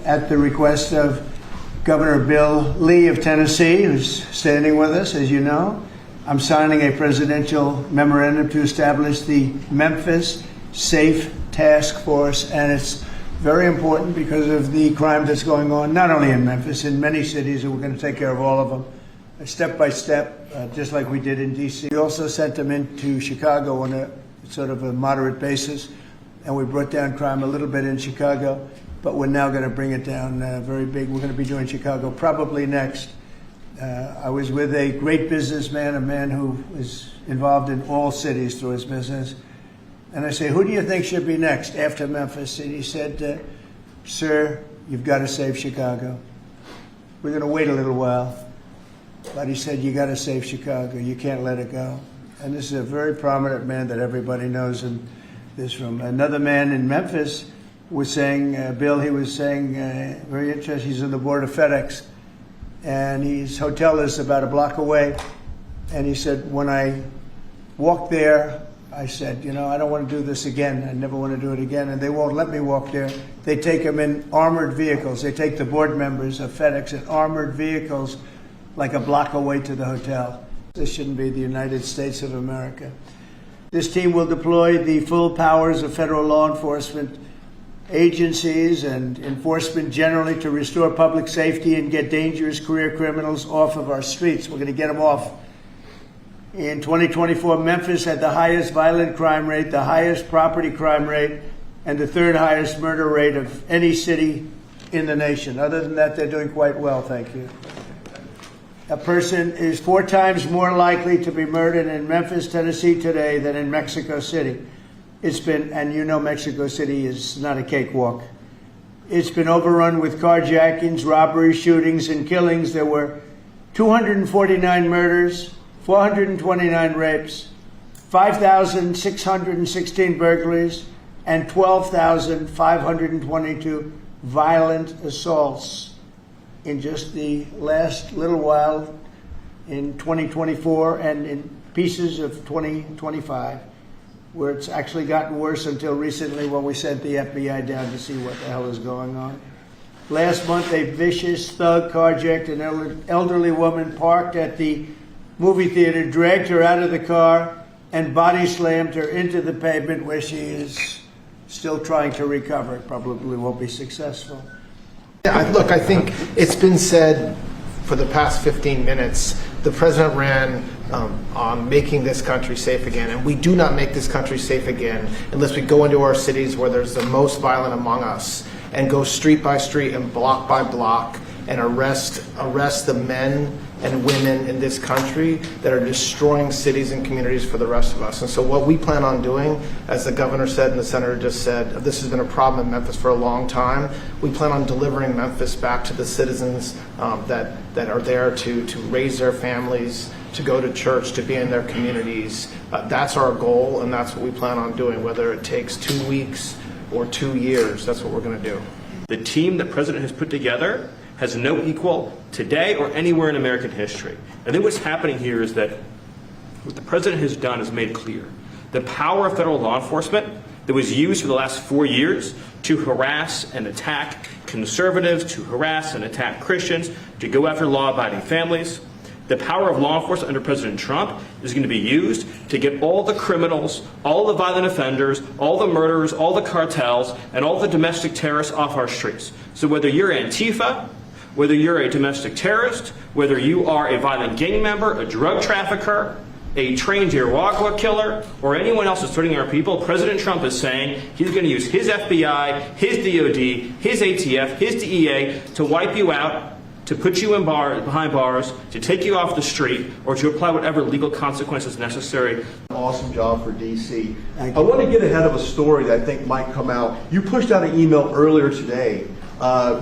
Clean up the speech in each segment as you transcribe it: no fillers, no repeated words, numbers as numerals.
at the request of Governor Bill Lee of Tennessee, who's standing with us, as you know, I'm signing a presidential memorandum to establish the Memphis Safe Task Force, and it's very important because of the crime that's going on, not only in Memphis, in many cities, and we're going to take care of all of them, step by step, just like we did in D.C. We also sent them into Chicago on a sort of a moderate basis, and we brought down crime a little bit in Chicago, but we're now going to bring it down very big. We're going to be doing Chicago probably next. I was with a great businessman, a man who is involved in all cities through his business. And I say, who do you think should be next after Memphis? And he said, sir, you've got to save Chicago. We're going to wait a little while. But he said, you got to save Chicago. You can't let it go. And this is a very prominent man that everybody knows in this room. Another man in Memphis was saying, Bill, he was saying, very interesting, he's on the board of FedEx. And his hotel is about a block away. And he said, when I walked there, I said, you know, I don't want to do this again. I never want to do it again. And they won't let me walk there. They take them in armored vehicles. They take the board members of FedEx in armored vehicles like a block away to the hotel. This shouldn't be the United States of America. This team will deploy the full powers of federal law enforcement agencies and enforcement generally to restore public safety and get dangerous career criminals off of our streets. We're going to get them off. In 2024, Memphis had the highest violent crime rate, the highest property crime rate, and the third highest murder rate of any city in the nation. Other than that, they're doing quite well, thank you. A person is 4 times more likely to be murdered in Memphis, Tennessee today than in Mexico City. It's been, and you know Mexico City is not a cakewalk. It's been overrun with carjackings, robberies, shootings, and killings. There were 249 murders, 429 rapes, 5,616 burglaries, and 12,522 violent assaults in just the last little while in 2024 and in pieces of 2025, where it's actually gotten worse until recently when we sent the FBI down to see what the hell is going on. Last month, a vicious thug carjacked an elderly woman parked at the movie theater, dragged her out of the car, and body slammed her into the pavement, where she is still trying to recover. Probably won't be successful. Yeah, look, I think it's been said for the past 15 minutes, the president ran on making this country safe again, and we do not make this country safe again unless we go into our cities where there's the most violent among us and go street by street and block by block and arrest the men and women in this country that are destroying cities and communities for the rest of us. And so what we plan on doing, as the governor said and the senator just said, this has been a problem in Memphis for a long time. We plan on delivering Memphis back to the citizens that are there to raise their families, to go to church, to be in their communities. That's our goal, and that's what we plan on doing, whether it takes 2 weeks or 2 years. That's what we're going to do. The team the president has put together has no equal today or anywhere in American history. I think what's happening here is that what the president has done is made clear the power of federal law enforcement that was used for the last 4 years to harass and attack conservatives, to harass and attack Christians, to go after law-abiding families. The power of law enforcement under President Trump is going to be used to get all the criminals, all the violent offenders, all the murderers, all the cartels, and all the domestic terrorists off our streets. So whether you're Antifa, whether you're a domestic terrorist, whether you are a violent gang member, a drug trafficker, a trained Iraqwa killer, or anyone else that's threatening our people, President Trump is saying he's going to use his FBI, his DOD, his ATF, his DEA to wipe you out, to put you behind bars, to take you off the street, or to apply whatever legal consequences necessary. Awesome job for DC. I want to get ahead of a story that I think might come out. You pushed out an email earlier today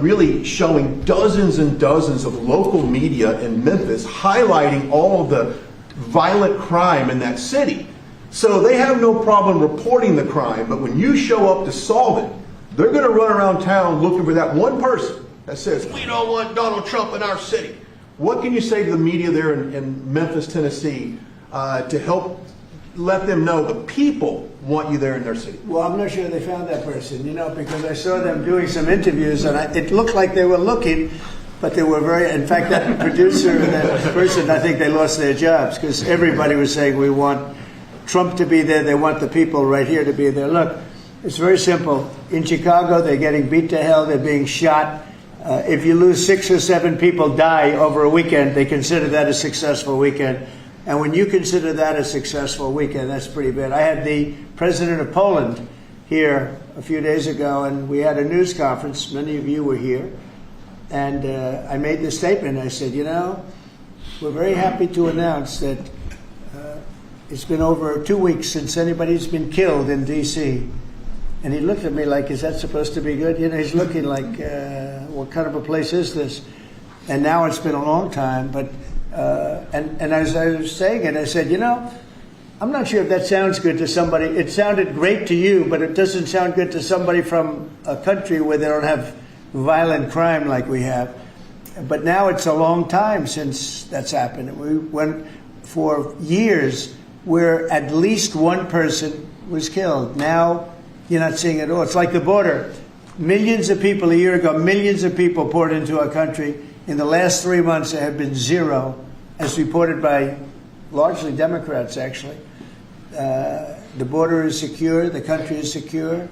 really showing dozens and dozens of local media in Memphis highlighting all of the violent crime in that city. So they have no problem reporting the crime, but when you show up to solve it, they're going to run around town looking for that one person that says, we don't want Donald Trump in our city. What can you say to the media there in Memphis, Tennessee, to help let them know the people want you there in their city? Well, I'm not sure they found that person, because I saw them doing some interviews, and it looked like they were looking, but they were in fact, that producer, that person, I think they lost their jobs, because everybody was saying, we want Trump to be there, they want the people right here to be there. Look, it's very simple. In Chicago, they're getting beat to hell, they're being shot. If you lose 6 or 7 people die over a weekend, they consider that a successful weekend. And when you consider that a successful weekend, that's pretty bad. I had the president of Poland here a few days ago, and we had a news conference. Many of you were here. And I made this statement. I said, we're very happy to announce that it's been over 2 weeks since anybody's been killed in D.C. And he looked at me like, is that supposed to be good? He's looking like, what kind of a place is this? And now it's been a long time, but and as I was saying it, I said, I'm not sure if that sounds good to somebody. It sounded great to you, but it doesn't sound good to somebody from a country where they don't have violent crime like we have. But now it's a long time since that's happened. We went for years where at least one person was killed. Now you're not seeing it all. It's like the border. Millions of people a year ago, millions of people poured into our country. In the last 3 months, there have been 0, as reported by largely Democrats, actually. The border is secure. The country is secure.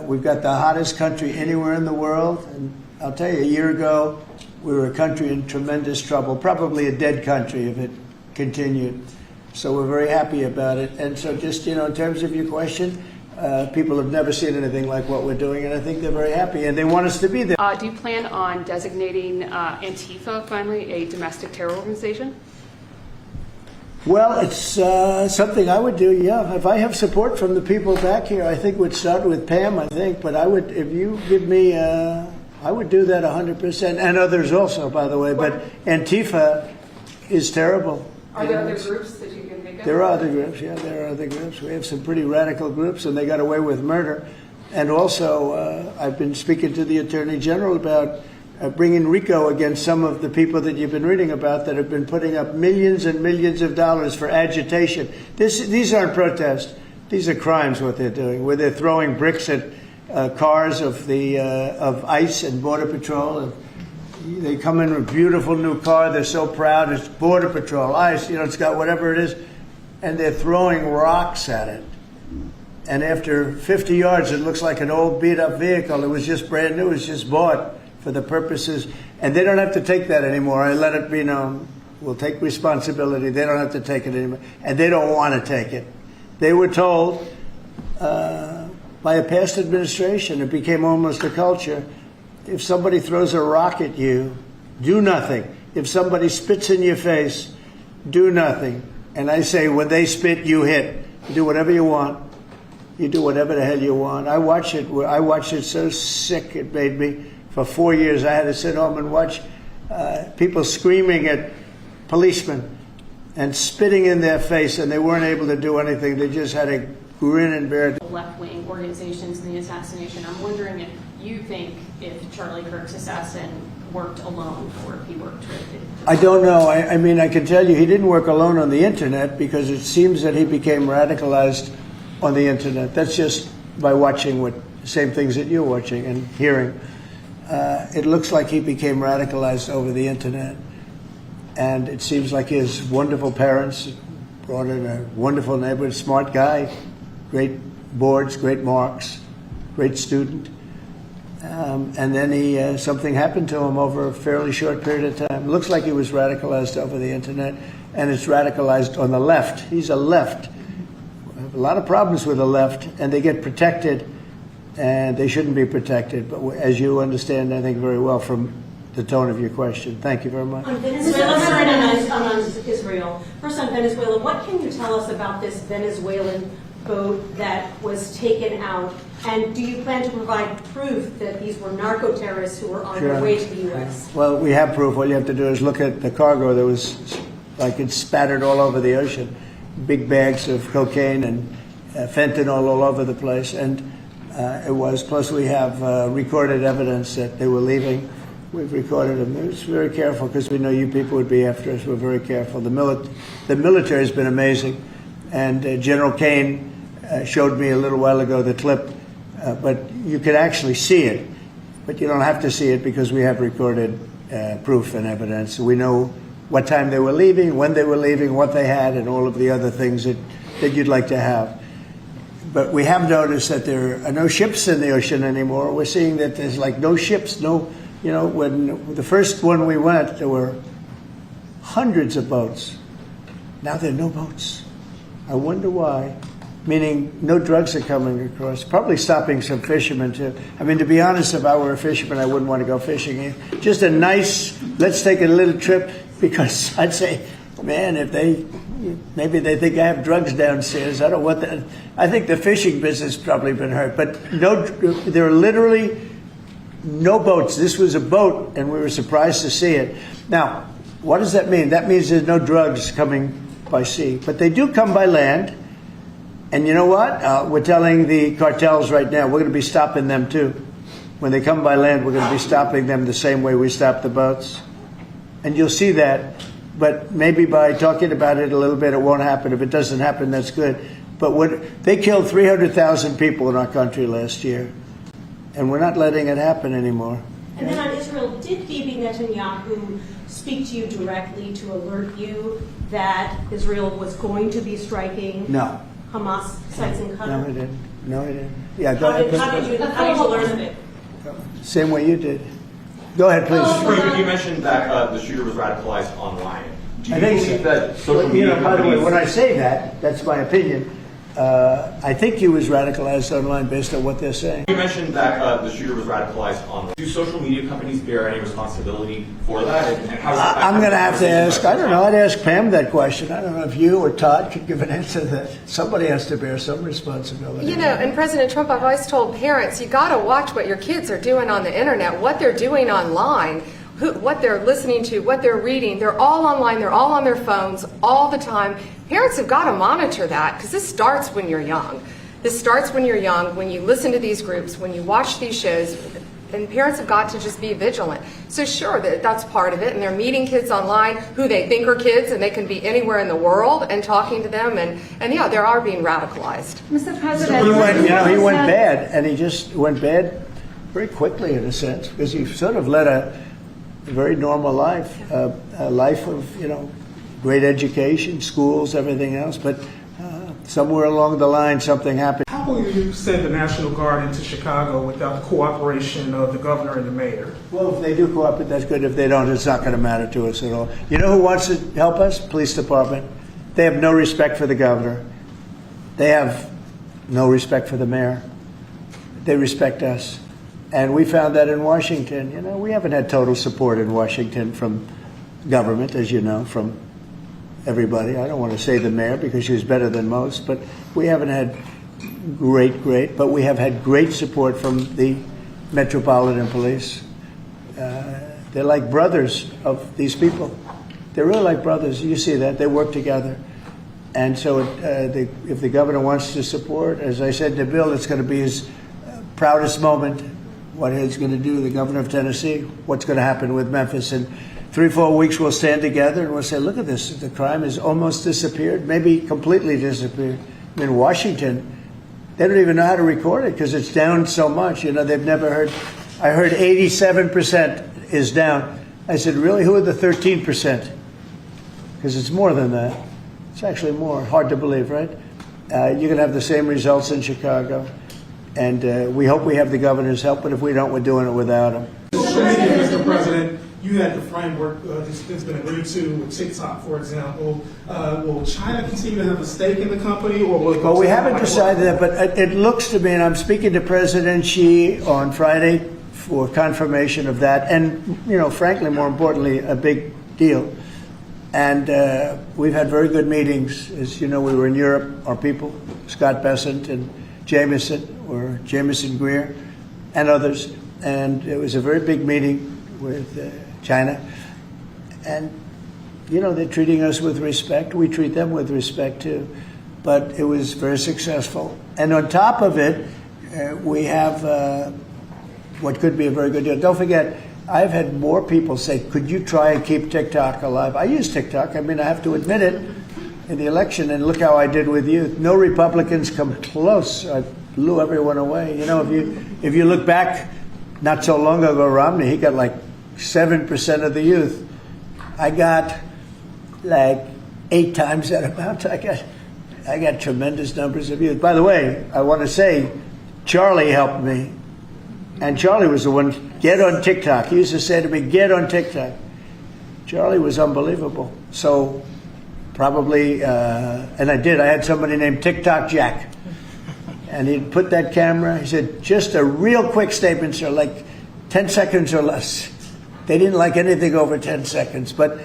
We've got the hottest country anywhere in the world. And I'll tell you, a year ago, we were a country in tremendous trouble, probably a dead country if it continued. So we're very happy about it. And so just, in terms of your question, people have never seen anything like what we're doing, and I think they're very happy, and they want us to be there. Do you plan on designating Antifa finally a domestic terror organization? Well, it's something I would do, yeah. If I have support from the people back here, I think we'd start with Pam, I think. But I would, if you give me, I would do that 100%, and others also, by the way. But Antifa is terrible. Are there other groups that you can think of? There are other groups, yeah, there are other groups. We have some pretty radical groups, and they got away with murder. And also, I've been speaking to the Attorney General about bringing RICO against some of the people that you've been reading about that have been putting up millions and millions of dollars for agitation. These aren't protests. These are crimes, what they're doing, where they're throwing bricks at cars of ICE and Border Patrol. And they come in with a beautiful new car. They're so proud. It's Border Patrol, ICE, it's got whatever it is. And they're throwing rocks at it. And after 50 yards, it looks like an old beat-up vehicle. It was just brand new. It was just bought for the purposes. And they don't have to take that anymore. I let it be known. We'll take responsibility. They don't have to take it anymore. And they don't want to take it. They were told by a past administration, it became almost a culture, if somebody throws a rock at you, do nothing. If somebody spits in your face, do nothing. And I say, when they spit, you hit. You do whatever you want. You do whatever the hell you want. I watched it so sick it made me. For 4 years, I had to sit home and watch people screaming at policemen and spitting in their face, and they weren't able to do anything. They just had to grin and bear it. Left-wing organizations in the assassination. I'm wondering if you think if Charlie Kirk's assassin worked alone or if he worked with it. I don't know. I mean, I can tell you he didn't work alone on the Internet, because it seems that he became radicalized on the Internet. That's just by watching the same things that you're watching and hearing. It looks like he became radicalized over the Internet. And it seems like his wonderful parents brought in a wonderful neighborhood, smart guy, great boards, great marks, great student. And then something happened to him over a fairly short period of time. Looks like he was radicalized over the Internet, and it's radicalized on the left. He's a left. We have a lot of problems with the left, and they get protected, and they shouldn't be protected. But as you understand, I think, very well from the tone of your question. Thank you very much. On Venezuela, on Israel. First on Venezuela, what can you tell us about this Venezuelan boat that was taken out? And do you plan to provide proof that these were narco-terrorists who were on their way to the U.S.? Well, we have proof. All you have to do is look at the cargo that was, like, it's spattered all over the ocean. Big bags of cocaine and fentanyl all over the place. And it was, plus we have recorded evidence that they were leaving. We've recorded them. It was very careful because we know you people would be after us. We're very careful. The military has been amazing. And General Kane showed me a little while ago the clip, but you could actually see it. But you don't have to see it because we have recorded proof and evidence. We know what time they were leaving, when they were leaving, what they had, and all of the other things that you'd like to have. But we have noticed that there are no ships in the ocean anymore. We're seeing that there's like no ships, no, you know, when the first one we went, there were hundreds of boats. Now there are no boats. I wonder why. Meaning no drugs are coming across. Probably stopping some fishermen too. I mean, to be honest, if I were a fisherman, I wouldn't want to go fishing. Just a nice, let's take a little trip, because I'd say, man, if maybe they think I have drugs downstairs. I don't want that. I think the fishing business has probably been hurt. But no, there are literally no boats. This was a boat, and we were surprised to see it. Now, what does that mean? That means there's no drugs coming by sea. But they do come by land. And you know what? We're telling the cartels right now, we're going to be stopping them too. When they come by land, we're going to be stopping them the same way we stop the boats. And you'll see that. But maybe by talking about it a little bit, it won't happen. If it doesn't happen, that's good. But they killed 300,000 people in our country last year. And we're not letting it happen anymore. And then on Israel, did Bibi Netanyahu speak to you directly to alert you that Israel was going to be striking Hamas sites in Qatar? No, he didn't. No, he didn't. Yeah, go ahead. How did you learn of it? Same way you did. Go ahead, please. You mentioned that the shooter was radicalized online. Do you I think believe that social you media know, by the way, companies... when I say that, that's my opinion. I think he was radicalized online based on what they're saying. You mentioned that the shooter was radicalized online. Do social media companies bear any responsibility for that? And how does that I'm going to have to ask, I don't know, I'd ask Pam that question. I don't know if you or Todd could give an answer to that. Somebody has to bear some responsibility. You know, and President Trump, I've always told parents, you got to watch what your kids are doing on the internet, what they're doing online, what they're listening to, what they're reading. They're all online. They're all on their phones all the time. Parents have got to monitor that, because this starts when you're young. This starts when you're young, when you listen to these groups, when you watch these shows, and parents have got to just be vigilant. So sure, that's part of it, and they're meeting kids online who they think are kids, and they can be anywhere in the world and talking to them, and yeah, they are being radicalized. Mr. President, he went bad, and he just went bad very quickly in a sense, because he sort of led a very normal life, a life of, you know, great education, schools, everything else, but somewhere along the line something happened. How will you send the National Guard into Chicago without the cooperation of the governor and the mayor? Well, if they do cooperate, that's good. If they don't, it's not going to matter to us at all. You know who wants to help us? Police department. They have no respect for the governor. They have no respect for the mayor. They respect us. And we found that in Washington. You know, we haven't had total support in Washington from government, as you know, from everybody. I don't want to say the mayor because she was better than most, but we haven't had great, but we have had great support from the Metropolitan Police. They're like brothers of these people. They're really like brothers. You see that. They work together. And so if the governor wants to support, as I said in the bill, it's going to be his proudest moment, what he's going to do, the governor of Tennessee, what's going to happen with Memphis. And 3-4 weeks we'll stand together and we'll say, look at this, the crime has almost disappeared, maybe completely disappeared. I mean, Washington, they don't even know how to record it because it's down so much. You know, they've never heard. I heard 87% is down. I said, really, who are the 13%? Because it's more than that. It's actually more. Hard to believe, right? You're going to have the same results in Chicago. And we hope we have the governor's help, but if we don't, we're doing it without him. Mr. President, you had the framework that's been agreed to with TikTok, for example. Will China continue to have a stake in the company, or will it Well, we haven't decided that, but it looks to me, and I'm speaking to President Xi on Friday for confirmation of that, and, you know, frankly, more importantly, a big deal. And we've had very good meetings. As you know, we were in Europe, our people, Scott Bessent and Jameson Greer, and others. And it was a very big meeting with China. And, you know, they're treating us with respect. We treat them with respect, too. But it was very successful. And on top of it, we have what could be a very good deal. Don't forget, I've had more people say, could you try and keep TikTok alive? I use TikTok. I mean, I have to admit it. in the election, and look how I did with youth. No Republicans come close. I blew everyone away. You know, if you look back, not so long ago, Romney, he got like 7% of the youth. I got like 8 times that amount. I got tremendous numbers of youth. By the way, I want to say, Charlie helped me, and Charlie was the one. Get on TikTok. He used to say to me, "Get on TikTok." Charlie was unbelievable. So probably, and I did. I had somebody named TikTok Jack, and he'd put that camera. He said, "Just a real quick statement, sir, like 10 seconds or less." They didn't like anything over 10 seconds, but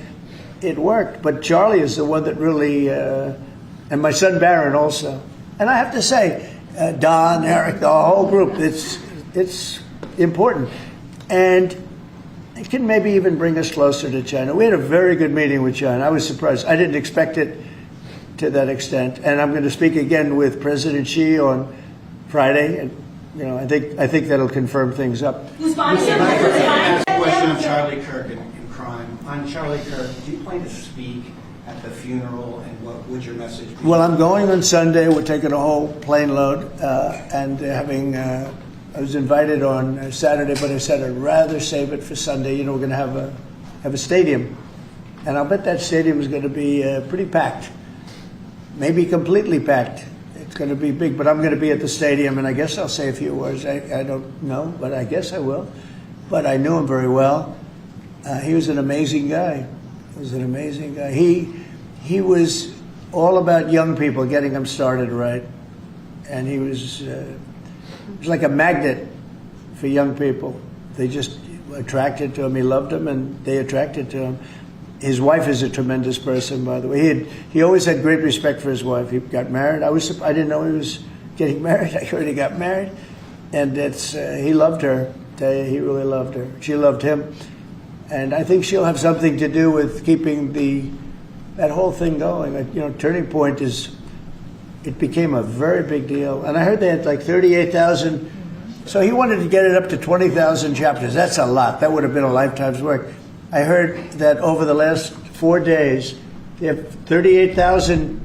it worked. But Charlie is the one that really, and my son Barron also. And I have to say, Don, Eric, the whole group, it's important. And it can maybe even bring us closer to China. We had a very good meeting with China. I was surprised. I didn't expect it to that extent. And I'm going to speak again with President Xi on Friday. And, you know, I think that'll confirm things up. Who's buying Mr. Vice President, it? question of Charlie Kirk and crime. On Charlie Kirk, do you plan to speak at the funeral, and what would your message be? Well, I'm going on Sunday. We're taking a whole plane load and having. I was invited on Saturday, but I said I'd rather save it for Sunday. You know, we're going to have a stadium, and I'll bet that stadium is going to be pretty packed, maybe completely packed. It's going to be big, but I'm going to be at the stadium, and I guess I'll say a few words. I don't know, but I guess I will. But I knew him very well. He was an amazing guy. He was all about young people, getting them started right, and he was like a magnet for young people. They just attracted to him. He loved them, and they attracted to him. His wife is a tremendous person, by the way. He always had great respect for his wife. He got married. I didn't know he was getting married. I heard he got married, and he loved her. He really loved her. She loved him, and I think she'll have something to do with keeping that whole thing going. You know, Turning Point it became a very big deal, and I heard they had like 38,000. So he wanted to get it up to 20,000 chapters. That's a lot. That would have been a lifetime's work. I heard that over the last 4 days, they have 38,000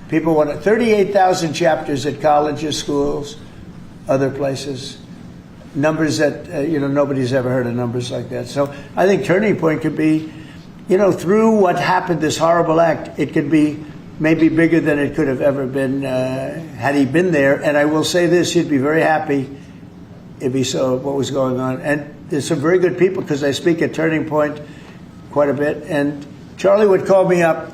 people 38,000 chapters at colleges, schools, other places. Numbers that nobody's ever heard of numbers like that. So I think Turning Point could be, through what happened, this horrible act, it could be maybe bigger than it could have ever been had he been there. And I will say this: he'd be very happy if he saw what was going on. And there's some very good people, because I speak at Turning Point quite a bit. And Charlie would call me up.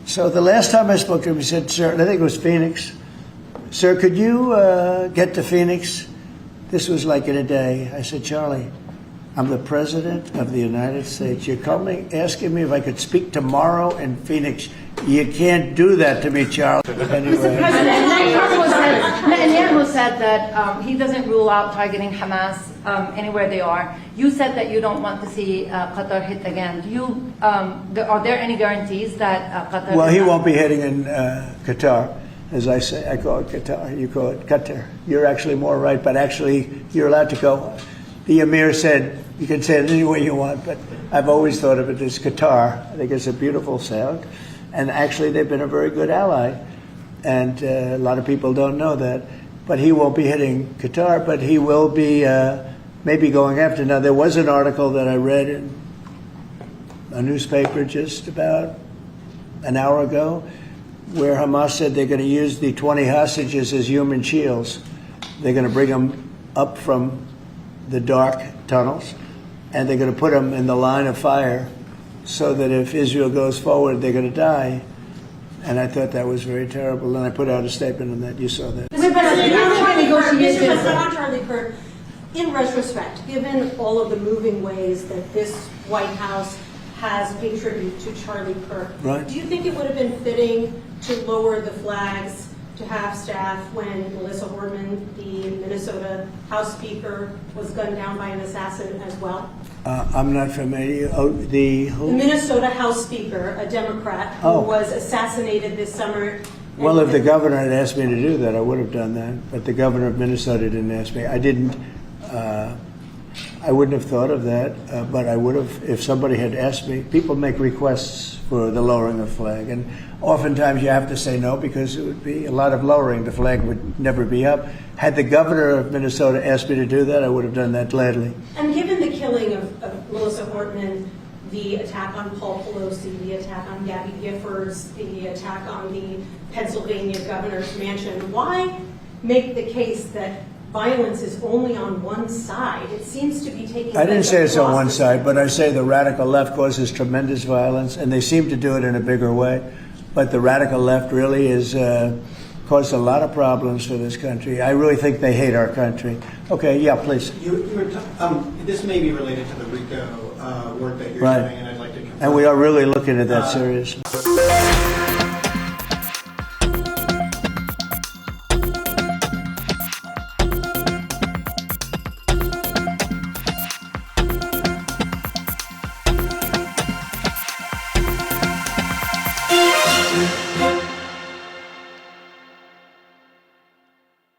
So the last time I spoke to him, he said, "Sir," and I think it was Phoenix, "Sir, could you get to Phoenix?" This was like in a day. I said, "Charlie, I'm the President of the United States. You're coming, asking me if I could speak tomorrow in Phoenix. You can't do that to me, Charlie." Anyway. Netanyahu said that he doesn't rule out targeting Hamas anywhere they are. You said that you don't want to see Qatar hit again. Are there any guarantees that Qatar... Well, he won't be hitting in Qatar. As I say, I call it Qatar. You call it Qatar. You're actually more right, but actually you're allowed to go. The Emir said, you can say it any way you want, but I've always thought of it as Qatar. I think it's a beautiful sound. And actually, they've been a very good ally. And a lot of people don't know that. But he won't be hitting Qatar, but he will be maybe going after. Now, there was an article that I read in a newspaper just about an hour ago where Hamas said they're going to use the 20 hostages as human shields. They're going to bring them up from the dark tunnels, and they're going to put them in the line of fire so that if Israel goes forward, they're going to die. And I thought that was very terrible, and I put out a statement on that. You saw that. Mr. Charlie Kirk, in retrospect, given all of the moving ways that this White House has paid tribute to Charlie Kirk, right, do you think it would have been fitting to lower the flags to have staff when Melissa Horman, the Minnesota House Speaker, was gunned down by an assassin as well? I'm not familiar. Oh, who? The Minnesota House Speaker, a Democrat, who was assassinated this summer. Well, if the governor had asked me to do that, I would have done that. But the governor of Minnesota didn't ask me. I didn't. I I wouldn't have thought of that, but I would have if somebody had asked me. People make requests for the lowering of the flag, and oftentimes you have to say no because it would be a lot of lowering. The flag would never be up. Had the governor of Minnesota asked me to do that, I would have done that gladly. And given the killing of Melissa Hortman, the attack on Paul Pelosi, the attack on Gabby Giffords, the attack on the Pennsylvania governor's mansion, why make the case that violence is only on one side? It seems to be taking I didn't say it's on one across the- side, but I say the radical left causes tremendous violence, and they seem to do it in a bigger way. But the radical left really is caused a lot of problems for this country. I really think they hate our country. Okay, yeah, please. You were this may be related to the RICO work that you're Right. doing, and I'd like to confirm. And we are really looking at that seriously.